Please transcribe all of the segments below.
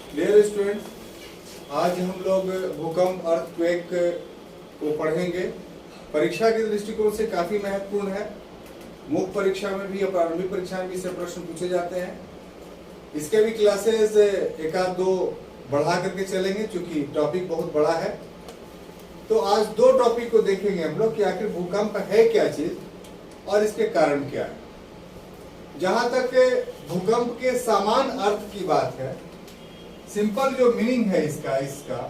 Dear student, आज हम लोग भूकंप अर्थक्वेक को पढ़ेंगे। परीक्षा के दृष्टिकोण से काफी महत्वपूर्ण है। मुख्य परीक्षा में भी और प्रारंभिक परीक्षा में भी इससे प्रश्न पूछे जाते हैं। इसके भी क्लासेस एक आध दो बढ़ा करके चलेंगे क्योंकि टॉपिक बहुत बड़ा है। तो आज दो टॉपिक को देखेंगे हम लोग कि आखिर भूकंप है क्या चीज और इसके कारण क्या है। जहां तक भूकंप के समान अर्थ की बात है, सिंपल जो मीनिंग है इसका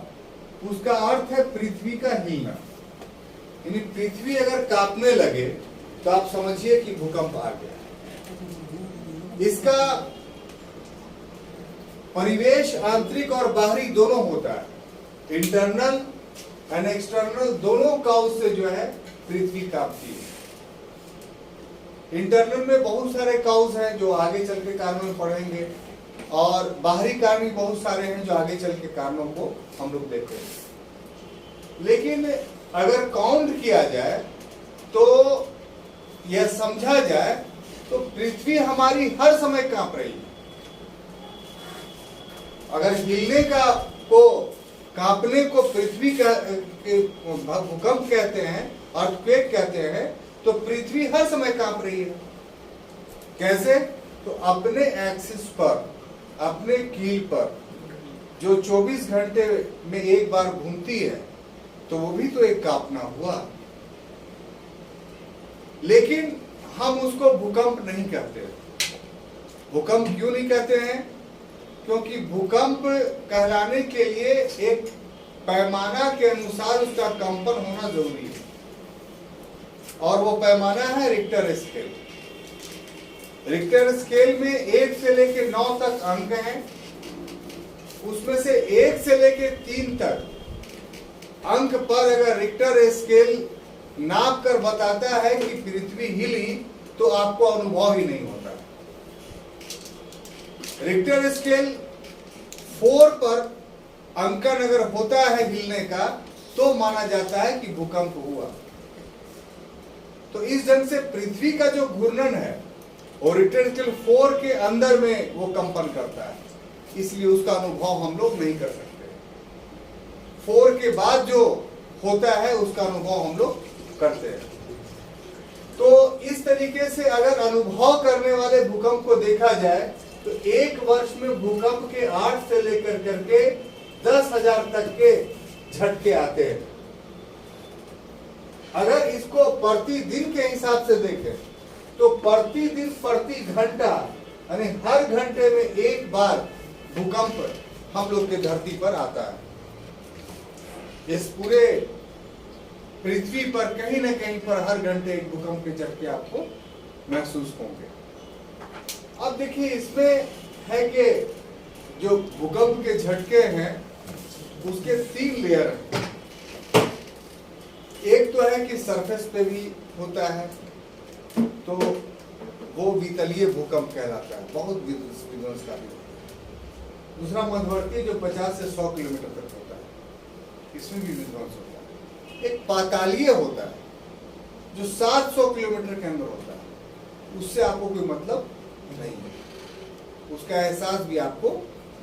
उसका अर्थ है पृथ्वी का हिलना। यानी पृथ्वी अगर कांपने लगे तो आप समझिए कि भूकंप आ गया। इसका परिवेश आंतरिक और बाहरी दोनों होता है, इंटरनल एंड एक्सटर्नल दोनों काउज से जो है पृथ्वी कांपती है। इंटरनल में बहुत सारे काउज हैं जो आगे चल के कारणों में पढ़ेंगे, और बाहरी कारण भी बहुत सारे हैं जो आगे चल के कारणों को हम लोग देखेंगे। लेकिन अगर काउंट किया जाए तो यह समझा जाए तो पृथ्वी हमारी हर समय कांप रही है। अगर हिलने का को कांपने को पृथ्वी का भूकंप कहते हैं, अर्थक्वेक कहते हैं, तो पृथ्वी हर समय कांप रही है। कैसे? तो अपने एक्सिस पर, अपने कील पर जो 24 घंटे में एक बार घूमती है, तो वो भी तो एक कांपना हुआ। लेकिन हम उसको भूकंप नहीं कहते। भूकंप क्यों नहीं कहते हैं? क्योंकि भूकंप कहलाने के लिए एक पैमाना के अनुसार उसका कंपन होना जरूरी है, और वो पैमाना है रिक्टर स्केल। रिक्टर स्केल में 1 से लेकर 9 तक अंक हैं। उसमें से 1 से लेकर 3 तक अंक पर अगर रिक्टर स्केल नाप कर बताता है कि पृथ्वी हिली, तो आपको अनुभव ही नहीं होता। रिक्टर स्केल 4 पर अंकन अगर होता है हिलने का, तो माना जाता है कि भूकंप हुआ। तो इस ढंग से पृथ्वी का जो घूर्णन है वो रिक्टर स्केल 4 के अंदर में वो कंपन करता है, इसलिए उसका अनुभव हम लोग नहीं कर सकते। 4 के बाद जो होता है उसका अनुभव हम लोग करते हैं। तो इस तरीके से अगर अनुभव करने वाले भूकंप को देखा जाए तो एक वर्ष में भूकंप के 8 से लेकर करके 10,000 तक के झटके आते हैं। अगर इसको प्रतिदिन के हिसाब से देखें तो प्रतिदिन प्रति घंटा यानी हर घंटे में एक बार भूकंप हम लोग के धरती पर आता है। इस पूरे पृथ्वी पर कहीं न कहीं पर हर घंटे एक भूकंप के झटके आपको महसूस होंगे। अब देखिए, इसमें है कि जो भूकंप के झटके हैं उसके 3 लेयर हैं। एक तो है कि सरफेस पे भी होता है, तो वो वितलीय भूकंप कहलाता है, बहुत विध्वंसकारी होता है। दूसरा मध्यवर्ती जो 50 से 100 किलोमीटर तक होता है, इसमें भी विध्वंस होता है। एक पातालीय होता है जो 700 किलोमीटर के अंदर होता है, उससे आपको कोई मतलब नहीं है, उसका एहसास भी आपको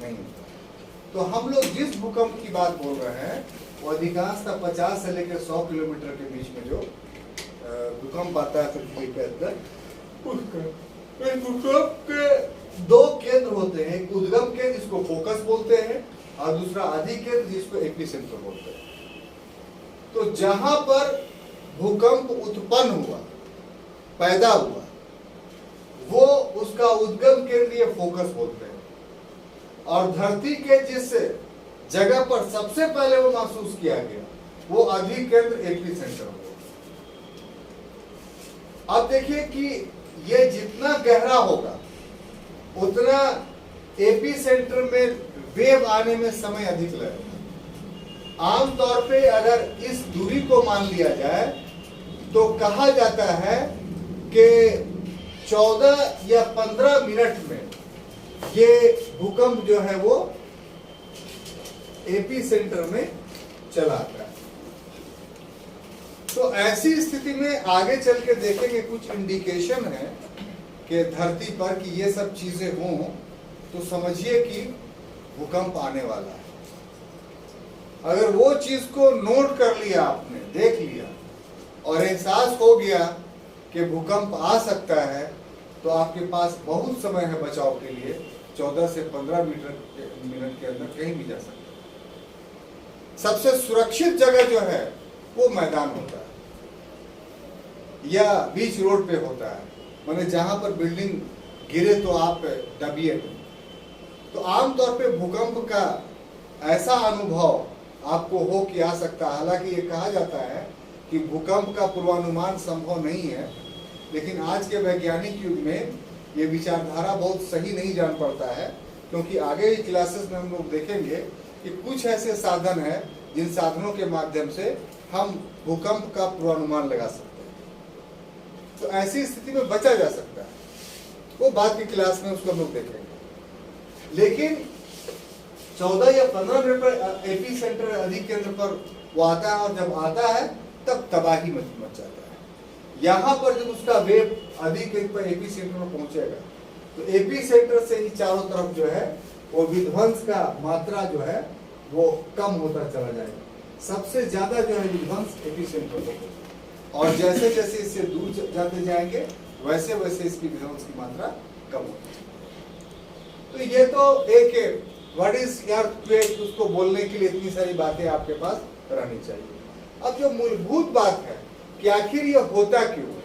नहीं होता। तो हम लोग जिस भूकंप की बात बोल रहे हैं वो अधिकांशतः 50 से लेकर 100 किलोमीटर के बीच में जो भूकंप आता है पृथ्वी के अंदर, भूकंप के 2 केंद्र होते हैं। एक उद्गम केंद्र जिसको फोकस बोलते हैं, और दूसरा आदि केंद्र जिसको एपिसेंटर बोलते हैं। तो जहां पर भूकंप उत्पन्न हुआ, पैदा हुआ, वो उसका उद्गम केंद्र या फोकस बोलते हैं। और धरती के जिस जगह पर सबसे पहले वो महसूस किया गया वो आदि केंद्र एपिसेंटर हुआ। अब देखिए कि ये जितना गहरा होगा उतना एपिसेंटर में वेव आने में समय अधिक लगेगा। आमतौर पे अगर इस दूरी को मान लिया जाए तो कहा जाता है कि 14 या 15 मिनट में ये भूकंप जो है वो एपिसेंटर में चला आता है। तो ऐसी स्थिति में आगे चल के देखेंगे कुछ इंडिकेशन है कि धरती पर कि ये सब चीजें हों, तो समझिए कि भूकंप आने वाला है। अगर वो चीज को नोट कर लिया आपने, देख लिया और एहसास हो गया कि भूकंप आ सकता है, तो आपके पास बहुत समय है बचाव के लिए। 14 से 15 मिनट के अंदर कहीं भी जा सकते हैं। सबसे सुरक्षित जगह जो है वो मैदान होता है या बीच रोड पे होता है, माने जहां पर बिल्डिंग गिरे तो आप दबिए नहीं। तो आमतौर पे भूकंप का ऐसा अनुभव आपको हो कि आ सकता है। हालांकि ये कहा जाता है कि भूकंप का पूर्वानुमान संभव नहीं है, लेकिन आज के वैज्ञानिक युग में ये विचारधारा बहुत सही नहीं जान पड़ता है, क्योंकि आगे की क्लासेस में हम लोग देखेंगे कि कुछ ऐसे साधन हैं जिन साधनों के माध्यम से हम भूकंप का पूर्वानुमान लगा सकते हैं। तो ऐसी स्थिति में बचा जा सकता है, वो बाद की क्लास में उसको हम लोग देखेंगे। लेकिन 14 या 15 मिनट पर एपी सेंटर अधिक केंद्र पर वो आता है, और जब आता है तब तबाही मच जाता है। यहाँ पर जब उसका वेव अधिक पर एपी सेंटर पर पहुंचेगा, तो एपी सेंटर से ही चारों तरफ जो है वो विध्वंस का मात्रा जो है वो कम होता चला जाएगा। सबसे ज्यादा जो है विध्वंस एपी सेंटर पर होगा, और जैसे जैसे इससे दूर जाते जाएंगे वैसे वैसे इसकी विध्वंस की मात्रा कम होती है। तो ये तो एक व्हाट इज अर्थक्वेक, उसको बोलने के लिए इतनी सारी बातें आपके पास रहनी चाहिए। अब जो मूलभूत बात है कि आखिर ये होता क्यों है,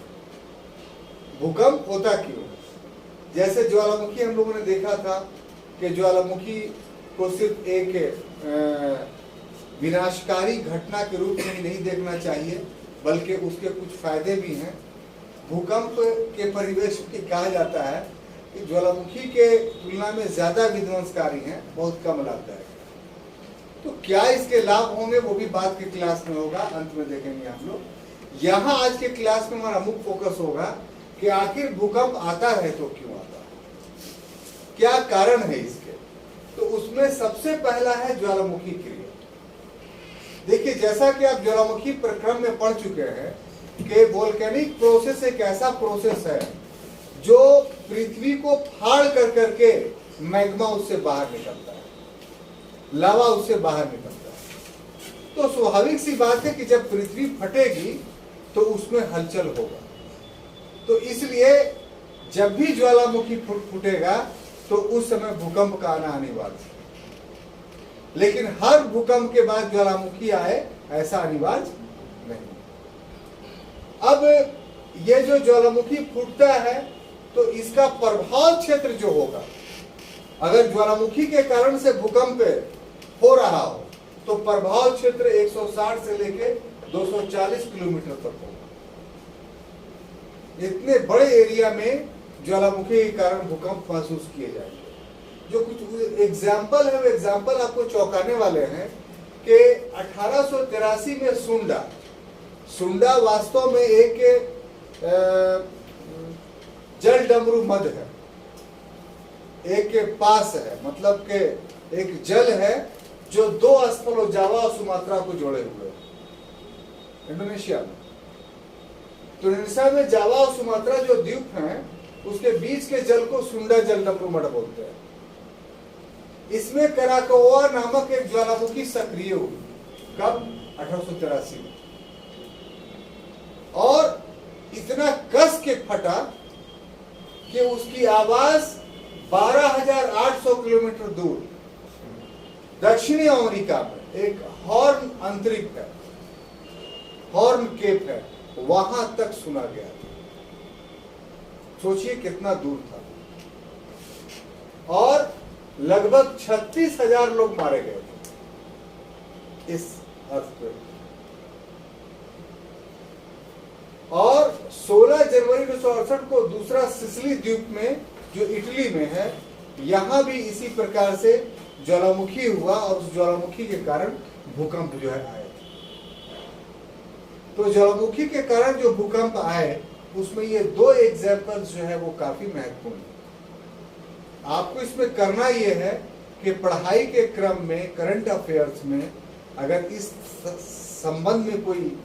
भूकंप होता क्यों है। जैसे ज्वालामुखी हम लोगों ने देखा था कि ज्वालामुखी को सिर्फ एक विनाशकारी घटना के रूप में ही नहीं देखना चाहिए, बल्कि उसके कुछ फायदे भी हैं। भूकंप के परिवेश में कहा जाता है कि ज्वालामुखी के तुलना में ज्यादा विध्वंसकारी हैं, बहुत कम लाभदायक है। तो क्या इसके लाभ होंगे वो भी बाद के क्लास में होगा, अंत में देखेंगे हम लोग। यहाँ आज के क्लास में हमारा मुख्य फोकस होगा कि आखिर भूकंप आता है तो क्यों आता है, क्या कारण है इसके। तो उसमें सबसे पहला है ज्वालामुखी क्रिया। देखिए, जैसा कि आप ज्वालामुखी प्रक्रम में पढ़ चुके हैं कि वोल्केनिक प्रोसेस एक ऐसा प्रोसेस है जो पृथ्वी को फाड़ कर करके मैग्मा उससे बाहर निकलता है, लावा उससे बाहर निकलता है। तो स्वाभाविक सी बात है कि जब पृथ्वी फटेगी तो उसमें हलचल होगा। तो इसलिए जब भी ज्वालामुखी फूटेगा तो उस समय भूकंप का आना अनिवार्य है। लेकिन हर भूकंप के बाद ज्वालामुखी आए ऐसा अनिवार्य नहीं। अब ये जो ज्वालामुखी फूटता है तो इसका प्रभाव क्षेत्र जो होगा, अगर ज्वालामुखी के कारण से भूकंप हो रहा हो तो प्रभाव क्षेत्र 160 से लेके 240 किलोमीटर तक होगा। इतने बड़े एरिया में ज्वालामुखी के कारण भूकंप महसूस किए जाएंगे। जो कुछ एग्जाम्पल है, वो एग्जाम्पल आपको चौंकाने वाले हैं कि 1883 में सुंडा वास्तव में एक जल डमरू मद है, एक के पास है, मतलब के एक जल है जो दो असफल और जावा और सुमात्रा को जोड़े हुए है इंडोनेशिया में। तो इंडोनेशिया में जावा और सुमात्रा जो द्वीप हैं उसके बीच के जल को सुंडा जल डमरू मड बोलते हैं। इसमें कराकोआ नामक एक ज्वालामुखी सक्रिय हुई। कब? 1883 में। और इतना कस के फटा कि उसकी आवाज 12,800 किलोमीटर दूर दक्षिणी अमेरिका में एक हॉर्न अंतरिक्ष है, हॉर्न केप है, वहां तक सुना गया था। सोचिए कितना दूर था। और लगभग 36,000 लोग मारे गए थे इस अर्थक्वेक। और 16 जनवरी 1968 को दूसरा सिसिली द्वीप में जो इटली में है, यहां भी इसी प्रकार से ज्वालामुखी हुआ और उस ज्वालामुखी के कारण भूकंप जो है आए। तो ज्वालामुखी के कारण जो भूकंप आए उसमें ये दो एग्जाम्पल जो है वो काफी महत्वपूर्ण है। आपको इसमें करना ये है कि पढ़ाई के क्रम में करंट अफेयर्स में अगर इस संबंध में कोई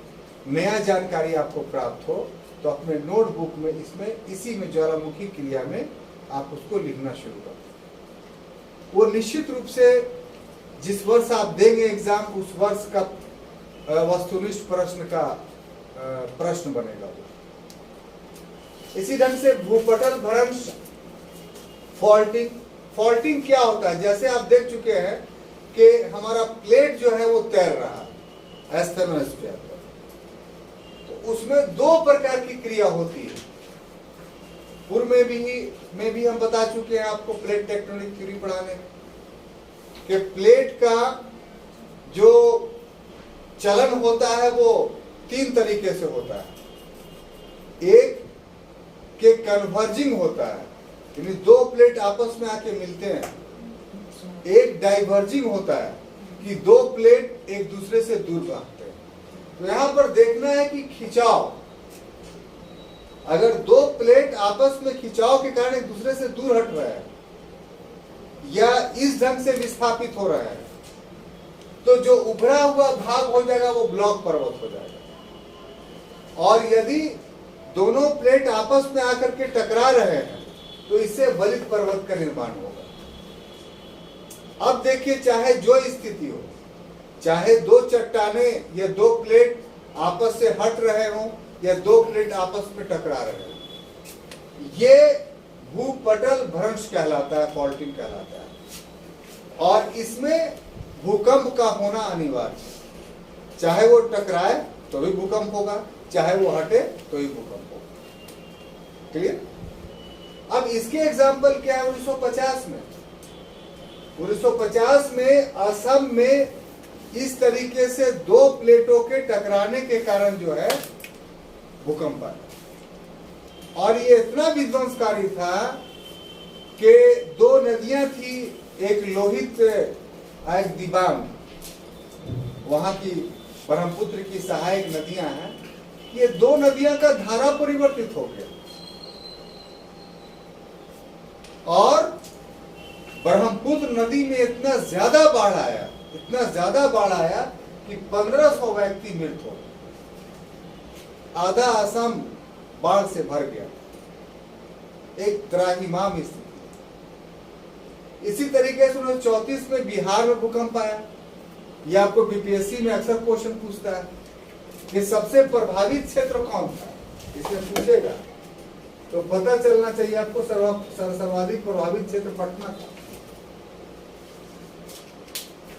नया जानकारी आपको प्राप्त हो तो अपने नोटबुक में इसमें इसी में ज्वालामुखी क्रिया में आप उसको लिखना शुरू कर दें। वो निश्चित रूप से जिस वर्ष आप देंगे एग्जाम उस वर्ष का वस्तुनिष्ठ प्रश्न का प्रश्न बनेगा वो। इसी ढंग से भूपटल भ्रंश, फॉल्टिंग। फॉल्टिंग क्या होता है? जैसे आप देख चुके हैं कि हमारा प्लेट जो है वो तैर रहा है एस्थेनोस्फीयर पर, तो उसमें दो प्रकार की क्रिया होती है। पूर्व में भी हम बता चुके हैं आपको प्लेट टेक्टोनिक थ्योरी पढ़ाने कि प्लेट का जो चलन होता है वो तीन तरीके से होता है। एक के कन्वर्जिंग होता है, यानी दो प्लेट आपस में आके मिलते हैं। एक डाइवर्जिंग होता है कि दो प्लेट एक दूसरे से दूर भागते हैं। तो यहां पर देखना है कि खिंचाव, अगर दो प्लेट आपस में खिंचाव के कारण एक दूसरे से दूर हट रहे हैं या इस ढंग से विस्थापित हो रहा है, तो जो उभरा हुआ भाग हो जाएगा वो ब्लॉक पर्वत हो जाएगा। और यदि दोनों प्लेट आपस में आकर के टकरा रहे हैं तो इससे वलित पर्वत का निर्माण होगा। अब देखिए, चाहे जो स्थिति हो, चाहे दो चट्टाने या दो प्लेट आपस से हट रहे हों या दो प्लेट आपस में टकरा रहे हों, ये भूपटल भ्रंश कहलाता है, फॉल्टिंग कहलाता है। और इसमें भूकंप का होना अनिवार्य है। चाहे वो टकराए तो भी भूकंप होगा, चाहे वो हटे तो भी भूकंप होगा। क्लियर? अब इसके एग्जाम्पल क्या है? 1950 में 1950 में असम में इस तरीके से दो प्लेटों के टकराने के कारण जो है भूकंप आया। और ये इतना विध्वंसकारी था कि दो नदियां थी, एक लोहित एक दिबांग, वहां की ब्रह्मपुत्र की सहायक नदियां हैं। ये दो नदियां का धारा परिवर्तित हो गया और ब्रह्मपुत्र नदी में इतना ज्यादा बाढ़ आया, इतना ज्यादा बाढ़ आया कि 1500 व्यक्ति मृत हो गए। आधा असम बाढ़ से भर गया, एक त्राहिमाम स्थिति। इसी तरीके से 1934 में बिहार में भूकंप आया। यह आपको बीपीएससी में अक्सर क्वेश्चन पूछता है कि सबसे प्रभावित क्षेत्र कौन था, इसे पूछेगा तो पता चलना चाहिए आपको सर्वाधिक प्रभावित क्षेत्र पटना था।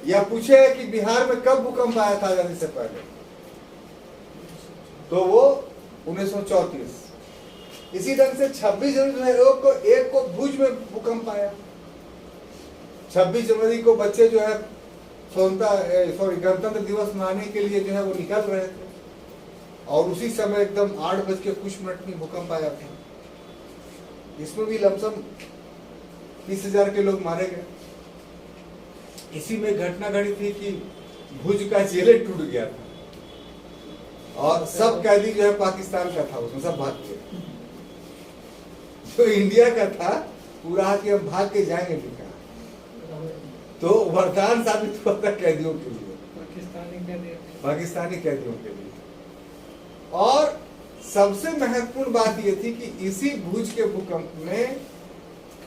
या पूछे कि बिहार में कब भूकंप आया था आजादी से पहले, तो वो 1934। इसी ढंग से 26 जनवरी को भुज में भूकंप आया। 26 जनवरी को बच्चे जो है गणतंत्र दिवस मनाने के लिए जो है वो निकल रहे थे और उसी समय एकदम 8 बज के कुछ मिनट में भूकंप आया था। इसमें भी लमसम 30,000 के लोग मारे गए। इसी में घटना घटी थी कि भुज का जेल टूट गया था और सब कैदी जो है पाकिस्तान का था, उसमें सब भाग गए। जो इंडिया का था पूरा कि हम भाग के जाएंगे लिखा, तो वरदान साबित हुआ था कैदियों के लिए, पाकिस्तानी कैदियों के लिए। और सबसे महत्वपूर्ण बात यह थी कि इसी भुज के भूकंप में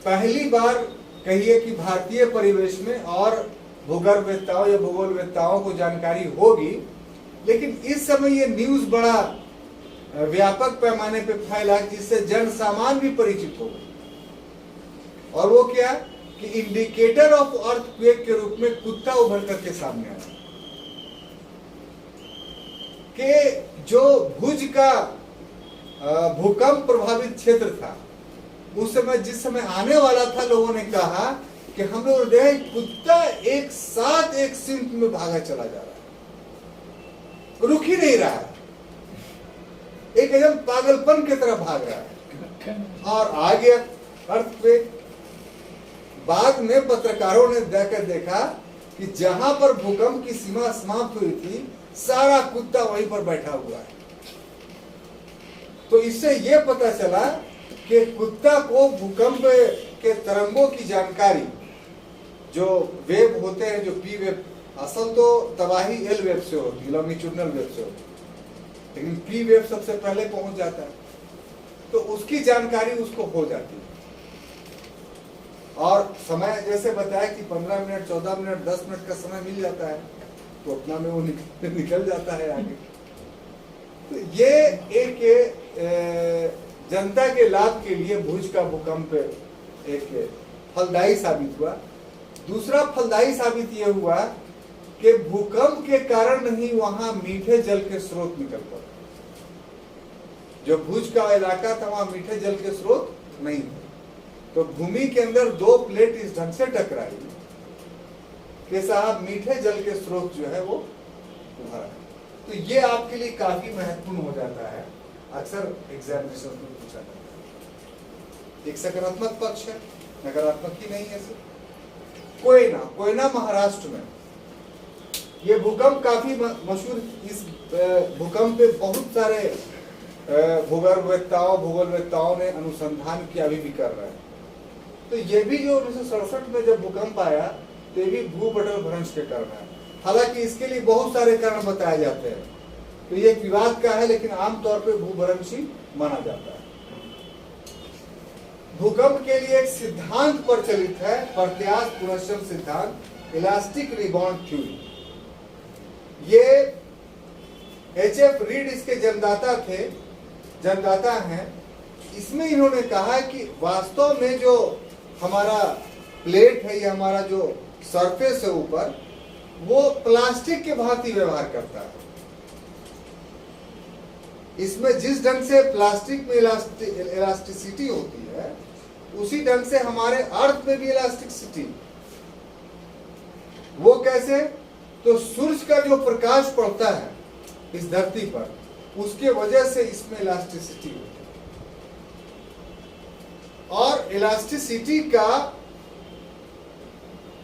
पहली बार कहिए कि भारतीय परिवेश में और भूगर्भवेत्ताओं या भूगोलवेत्ताओं को जानकारी होगी, लेकिन इस समय ये न्यूज बड़ा व्यापक पैमाने पे फैला जिससे जन सामान्य भी परिचित हो गए। और वो क्या कि इंडिकेटर ऑफ अर्थक्वेक के रूप में कुत्ता उभर करके सामने आया कि जो भुज का भूकंप प्रभावित क्षेत्र था उस समय, जिस समय आने वाला था, लोगों ने कहा कि हम लोग देखे कुत्ता एक साथ एक सिंक में भागा चला जा रहा है, रुक ही नहीं रहा है, एक एकदम पागलपन की तरह भाग रहा है और आ गया अर्थक्वेक। बाद में पत्रकारों ने जाकर देखा कि जहां पर भूकंप की सीमा समाप्त हुई थी सारा कुत्ता वहीं पर बैठा हुआ है। तो इससे यह पता चला कि कुत्ता को भूकंप के तरंगों की जानकारी, जो वेव होते हैं, जो पी वेव, असल तो तबाही एल वेव से होती है, लॉन्गिट्यूडनल वेव से होती है, लेकिन पी वेव सबसे पहले पहुंच जाता है, तो उसकी जानकारी उसको हो जाती है। और समय जैसे बताया कि 15 मिनट, 14 मिनट, 10 मिनट का समय मिल जाता है तो अपना में वो निकल जाता है आगे। तो ये एक जनता के लाभ के लिए भुज का भूकंप एक फलदायी साबित हुआ। दूसरा फलदायी साबित यह हुआ कि भूकंप के कारण ही वहां मीठे जल के स्रोत निकल पड़े। जो भुज का इलाका था वहां मीठे जल के स्रोत नहीं थे, तो भूमि के अंदर दो प्लेट इस ढंग से टकराई कि साहब मीठे जल के स्रोत जो है वो उभरा। तो ये आपके लिए काफी महत्वपूर्ण हो जाता है, अक्सर एग्जामिनेशन में पूछा जाता है। एक सकारात्मक पक्ष है, नकारात्मक ही नहीं है सर। कोयना महाराष्ट्र में ये भूकंप काफी मशहूर। इस भूकंप पे बहुत सारे भूगोलवेत्ताओं ने अनुसंधान किया, अभी भी कर रहे हैं। तो ये भी जो 1967 में जब भूकंप आया तो ये भी भूपटल भ्रंश के कारण है। हालांकि इसके लिए बहुत सारे कारण बताए जाते हैं, तो ये एक विवाद का है, लेकिन आमतौर पे भूभ्रंश ही माना जाता है। भूकंप के लिए एक सिद्धांत प्रचलित है, प्रत्यास्थ पुनश्चन सिद्धांत, इलास्टिक रिबाउंड थ्योरी। ये H.F. रीड इसके जन्मदाता हैं। इसमें इन्होंने कहा कि वास्तव में जो हमारा प्लेट है, या हमारा जो सरफेस है ऊपर, वो प्लास्टिक के भांति व्यवहार करता है। इसमें जिस ढंग से प्लास्टिक में इलास्टिसिटी होती है, उसी ढंग से हमारे अर्थ में भी इलास्टिसिटी। वो कैसे? तो सूरज का जो प्रकाश पड़ता है इस धरती पर, उसके वजह से इसमें इलास्टिसिटी होती है। और इलास्टिसिटी का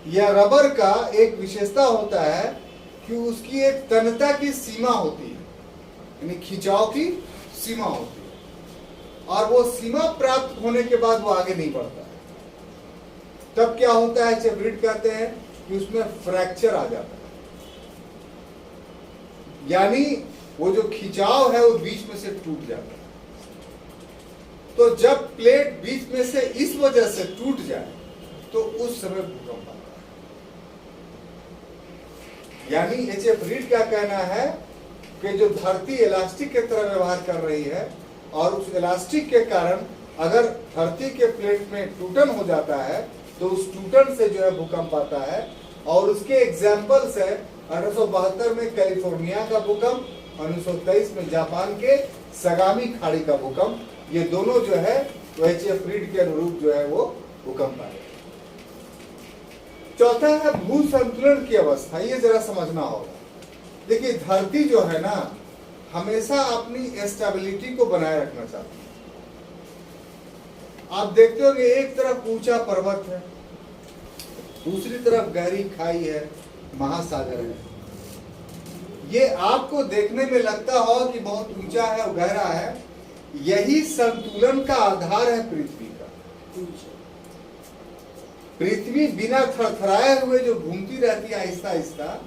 या रबर का एक विशेषता होता है कि उसकी एक तन्यता की सीमा होती है, यानी खिंचाव की सीमा होती है, और वो सीमा प्राप्त होने के बाद वो आगे नहीं बढ़ता है। तब क्या होता है, जब रीड कहते हैं कि उसमें फ्रैक्चर आ जाता है, यानी वो जो खिंचाव है वो बीच में से टूट जाता है। तो जब प्लेट बीच में से इस वजह से टूट जाए तो उस समय भूकंप आता है। यानी H.F. रीड क्या कहना है कि जो धरती इलास्टिक की तरह व्यवहार कर रही है, और उस इलास्टिक के कारण अगर धरती के प्लेट में टूटन हो जाता है तो उस टूटन से जो है भूकंप आता है। और उसके एग्जाम्पल्स है 1872 में कैलिफोर्निया का भूकंप, 1923 में जापान के सगामी खाड़ी का भूकंप। ये दोनों जो है वो H.F. रीड के अनुरूप जो है वो भूकंप आए। चौथा है भू संतुलन की अवस्था। ये जरा समझना होगा। देखिए, धरती जो है ना, हमेशा अपनी स्टेबिलिटी को बनाए रखना चाहती है। आप देखते होंगे एक तरफ ऊंचा पर्वत है, दूसरी तरफ गहरी खाई है, महासागर है। ये आपको देखने में लगता हो कि बहुत ऊंचा है और गहरा है, यही संतुलन का आधार है पृथ्वी का। पृथ्वी बिना थरथराए हुए जो घूमती रहती है आहिस्ता आहिस्ता,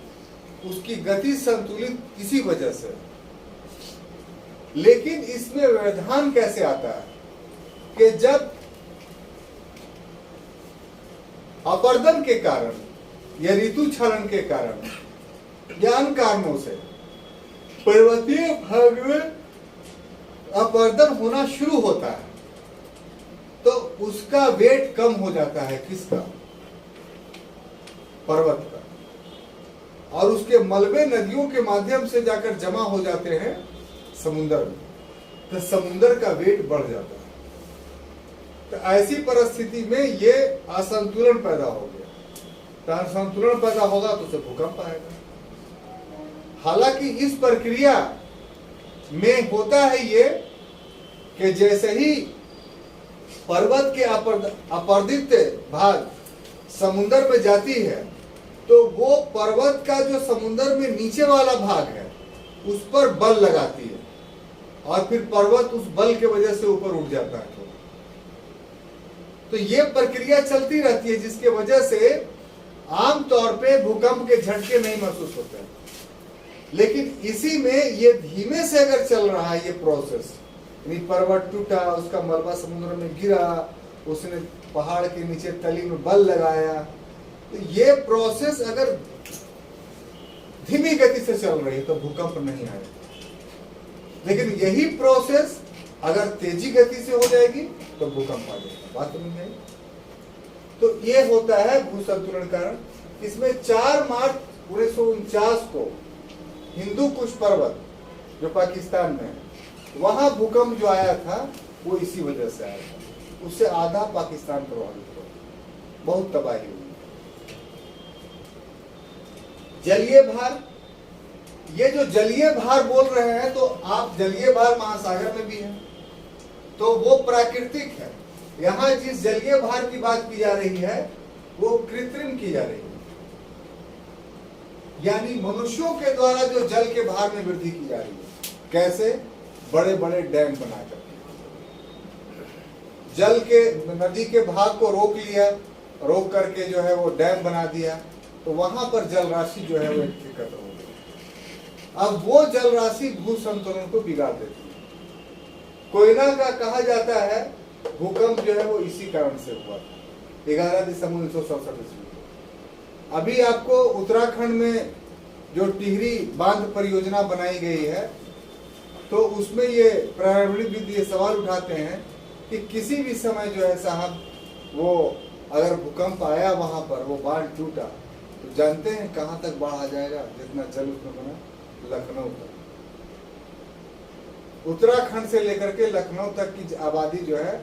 उसकी गति संतुलित इसी वजह से। लेकिन इसमें व्यवधान कैसे आता है कि जब अपर्दन के कारण या ऋतुक्षरण के कारण या अन्य कारणों से पर्वतीय भाग में अपर्दन होना शुरू होता है, तो उसका वेट कम हो जाता है। किसका? पर्वत का। और उसके मलबे नदियों के माध्यम से जाकर जमा हो जाते हैं समुद्र में, तो समुद्र का वेट बढ़ जाता है। तो ऐसी परिस्थिति में ये असंतुलन पैदा हो गया। तो असंतुलन पैदा होगा तो उसे भूकंप आएगा। हालांकि इस प्रक्रिया में होता है ये कि जैसे ही पर्वत के अपर्दित भाग समुद्र में जाती है, तो वो पर्वत का जो समुद्र में नीचे वाला भाग है उस पर बल लगाती है, और फिर पर्वत उस बल के वजह से ऊपर उठ जाता है। तो ये प्रक्रिया चलती रहती है, जिसके वजह से आमतौर पे भूकंप के झटके नहीं महसूस होते हैं। लेकिन इसी में ये धीमे से अगर चल रहा है ये प्रोसेस, यानी पर्वत टूटा, उसका मलबा समुद्र में गिरा, उसने पहाड़ के नीचे तली में बल लगाया। तो ये प्रोसेस अगर धीमी गति से चल रही है तो भूकंप नहीं आएगा, लेकिन यही प्रोसेस अगर तेजी गति से हो जाएगी तो भूकंप आ जाएगा। बात समझ में आई? तो ये होता है भूसंतुलन कारण। इसमें 4 मार्च 1949 को हिंदू कुश पर्वत जो पाकिस्तान में है, वहां भूकंप जो आया था वो इसी वजह से आया था। उससे आधा पाकिस्तान प्रभावित हुआ, बहुत तबाही हुई। जलीय भार, ये जो जलीय भार बोल रहे हैं तो आप जलीय भार महासागर में भी है, तो वो प्राकृतिक है। यहां जिस जलीय भार की बात की जा रही है वो कृत्रिम की जा रही है, यानी मनुष्यों के द्वारा जो जल के भार में वृद्धि की जा रही है। कैसे? बड़े बड़े डैम बनाकर जल के, नदी के भाग को रोक लिया, रोक करके जो है वो डैम बना दिया, तो वहां पर जल राशि जो है वो एकत्र हो गई। अब वो जल राशि भू संतुलन को बिगाड़ देती है। कोयना का कहा जाता है भूकंप जो है वो इसी कारण से हुआ था, 11 दिसंबर 1967 ईस्वी को। अभी आपको उत्तराखंड में जो टिहरी बांध परियोजना बनाई गई है, तो उसमें ये प्रारंभिक ये सवाल उठाते हैं कि किसी भी समय जो है साहब, वो अगर भूकंप आया वहां पर, वो बांध टूटा, तो जानते हैं कहां तक बाढ़ आ जाएगा? जितना जल उसमें बना, लखनऊ तक। उत्तराखंड से लेकर के लखनऊ तक की आबादी जो है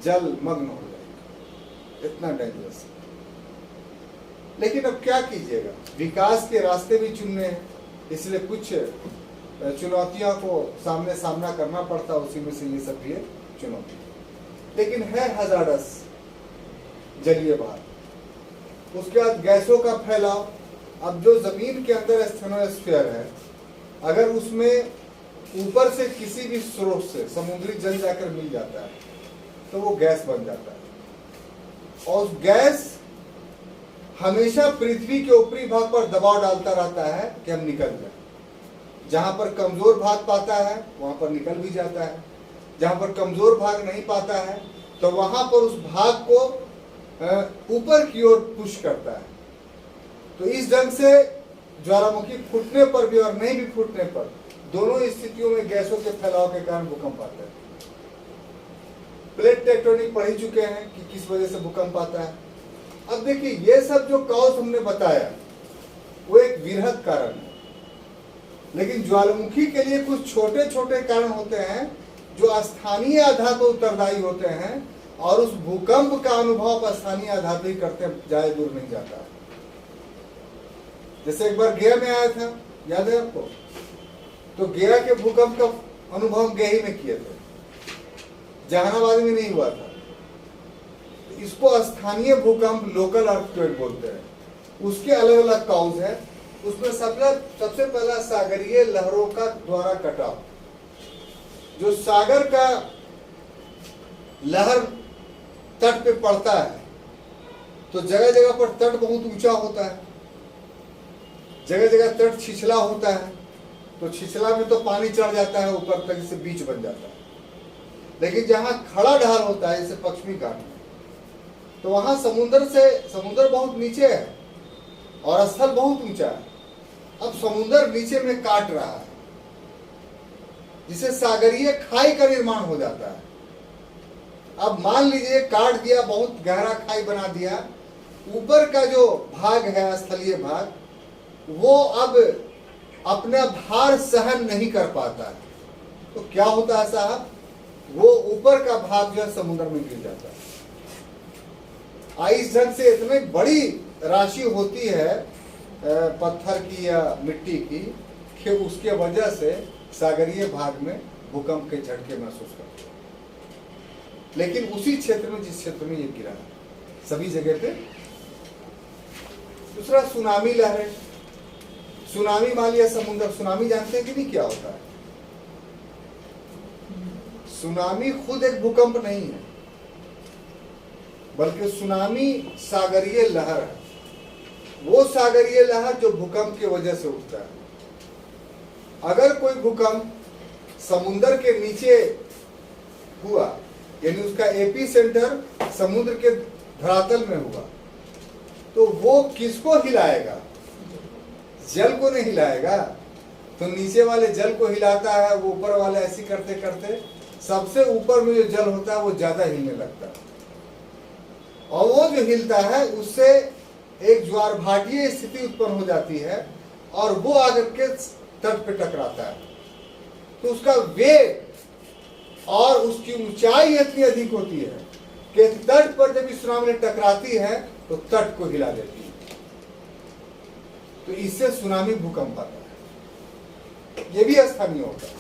जल मग्न हो जाएगी, इतना डेंजरस। लेकिन अब क्या कीजिएगा, विकास के रास्ते भी चुनने हैं, इसलिए कुछ चुनौतियों को सामना करना पड़ता, उसी में से ये सब भी है चुनौती। लेकिन है हजारस जलीय भार। उसके बाद गैसों का फैलाव। अब जो जमीन के अंदर स्टेनोस्फीयर है, अगर उसमें ऊपर से किसी भी स्रोत से समुद्री जल जाकर मिल जाता है तो वो गैस बन जाता है, और गैस हमेशा पृथ्वी के ऊपरी भाग पर दबाव डालता रहता है कि हम निकल जाए। जहां पर कमजोर भाग पाता है वहां पर निकल भी जाता है, जहां पर कमजोर भाग नहीं पाता है तो वहां पर उस भाग को ऊपर की ओर पुश करता है। तो इस ढंग से ज्वालामुखी फूटने पर भी और नहीं भी फूटने पर, दोनों स्थितियों में गैसों के फैलाव के कारण भूकंप आता है। प्लेट टेक्टोनिक पढ़ ही चुके हैं कि किस वजह से भूकंप आता है। अब देखिए, ये सब जो कॉज हमने बताया वो एक वृहद कारण है, लेकिन ज्वालामुखी के लिए कुछ छोटे छोटे कारण होते हैं जो स्थानीय आधार पर उत्तरदायी होते हैं, और उस भूकंप का अनुभव आप स्थानीय आधार पर ही करते हैं, ज्यादा दूर नहीं जाता है। जैसे एक बार गया में आया था, याद है आपको? तो गया के भूकंप का अनुभव गया ही में किए थे, जहानाबाद में नहीं हुआ था। इसको स्थानीय भूकंप, लोकल अर्थक्वेक बोलते हैं। उसके अलग अलग कॉज है। उसमें सबसे पहला सागरीय लहरों का द्वारा कटाव। जो सागर का लहर तट पे पड़ता है तो जगह जगह पर तट बहुत ऊंचा होता है, जगह जगह तट छिछला होता है, तो छिछला में तो पानी चढ़ जाता है ऊपर तक, इससे बीच बन जाता है। लेकिन जहां खड़ा ढाल होता है, जैसे पश्चिमी घाट में, तो वहां समुद्र बहुत नीचे है और स्थल बहुत ऊंचा है। अब समुद्र नीचे में काट रहा है, जिसे सागरीय खाई का निर्माण हो जाता है। अब मान लीजिए काट दिया, बहुत गहरा खाई बना दिया, ऊपर का जो भाग है स्थलीय भाग, वो अब अपना भार सहन नहीं कर पाता है। तो क्या होता है साहब, वो ऊपर का भाग जो है समुद्र में गिर जाता है। इस ढंग से इतनी बड़ी राशि होती है पत्थर की या मिट्टी की कि उसके वजह से सागरीय भाग में भूकंप के झटके महसूस करते हैं। लेकिन उसी क्षेत्र में, जिस क्षेत्र में ये गिरा है, सभी जगह पे। दूसरा, सुनामी लहरें। सुनामी मान लिया समुद्र, सुनामी जानते हैं कि नहीं क्या होता है? सुनामी खुद एक भूकंप नहीं है, बल्कि सुनामी सागरीय लहर है। वो सागरीय लहर जो भूकंप की वजह से उठता है। अगर कोई भूकंप समुद्र के नीचे हुआ यानी उसका एपी सेंटर समुद्र के धरातल में होगा, तो वो किसको हिलाएगा? जल को नहीं हिलाएगा। तो नीचे वाले जल को हिलाता है, वो ऊपर वाले ऐसी करते करते सबसे ऊपर में जो जल होता है वो ज्यादा हिलने लगता है, और वो जो हिलता है उससे एक ज्वार भाटीय स्थिति उत्पन्न हो जाती है और वो आकर के तट पे टकराता है। तो उसका वेग और उसकी ऊंचाई इतनी अधिक होती है कि तट पर जब इस सुनामी टकराती है तो तट को हिला देती है। तो इससे सुनामी भूकंप आता है। ये भी स्थानीय होता है।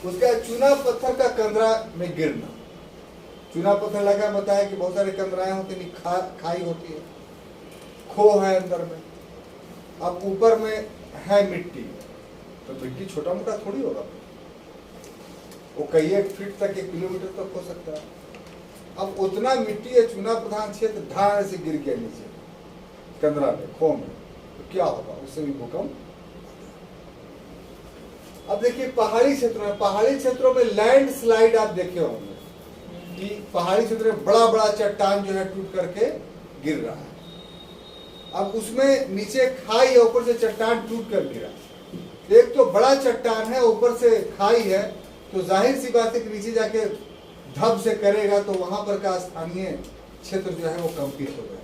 उसका चूना पत्थर का कंदरा में गिरना। चूना पत्थर लगा, बताया कि बहुत सारे कंदराएं होती हैं, खाई होती है, खो है अंदर में, अब ऊपर में है मिट्टी, तो मिट्टी छोटा मोटा थोड़ी होगा, वो कई एक फीट तक, 1 किलोमीटर तक हो सकता है। अब उतना मिट्टी या चूना प्रधान क्षेत्र धार से गिर गया नीचे कंदरा में, खो में, तो क्या होगा? उससे भी भूकंप। अब देखिए पहाड़ी क्षेत्रों में लैंड स्लाइड आप देखे होंगे कि पहाड़ी क्षेत्र में बड़ा बड़ा चट्टान जो है टूट करके गिर रहा है। अब उसमें नीचे खाई है, ऊपर से चट्टान टूट कर गिरा। एक तो बड़ा चट्टान है, ऊपर से खाई है, तो जाहिर सी बात है कि नीचे जाके धब से करेगा, तो वहां पर का स्थानीय क्षेत्र जो है वो कंपित हो गया।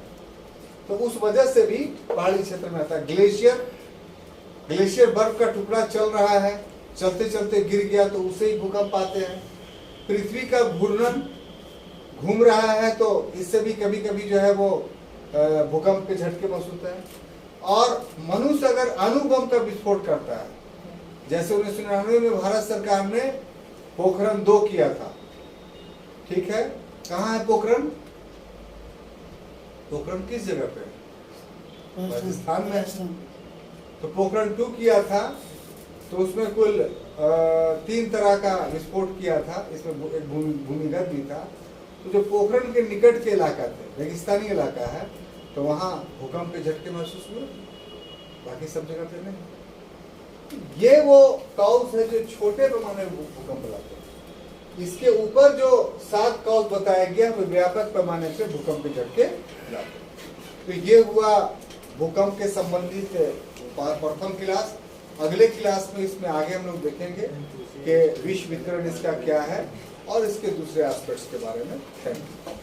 तो उस वजह से भी पहाड़ी क्षेत्र में आता है। ग्लेशियर बर्फ का टुकड़ा चल रहा है, चलते चलते गिर गया तो उसे ही भूकंप आते हैं। पृथ्वी का घूर्णन घूम रहा है, तो इससे भी कभी कभी जो है वो भूकंप के झटके महसूस होते हैं। और मनुष्य अगर अणुबम का विस्फोट करता है, जैसे 1999 में भारत सरकार ने पोखरण 2 किया था, ठीक है, कहाँ है पोखरण? पोखरण किस जगह पे? राजस्थान में। तो पोखरण 2 किया था, तो उसमें कुल 3 तरह का विस्फोट किया था, इसमें एक भूमिगत भी था। तो जो पोखरण के निकट के इलाका थे, रेगिस्तानी इलाका है, तो वहां भूकंप के झटके महसूस हुए, बाकी सब जगह पे नहीं। ये वो कॉज है जो छोटे पैमाने में भूकंप लाते हैं। इसके ऊपर जो 7 कॉज बताया गया वो व्यापक पैमाने पे भूकंप के झटके लाते हैं। तो ये हुआ भूकंप के संबंधित प्रथम क्लास। अगले क्लास में इसमें आगे हम लोग देखेंगे कि विश्व वितरण इसका क्या है और इसके दूसरे एस्पेक्ट्स के बारे में। Thank you.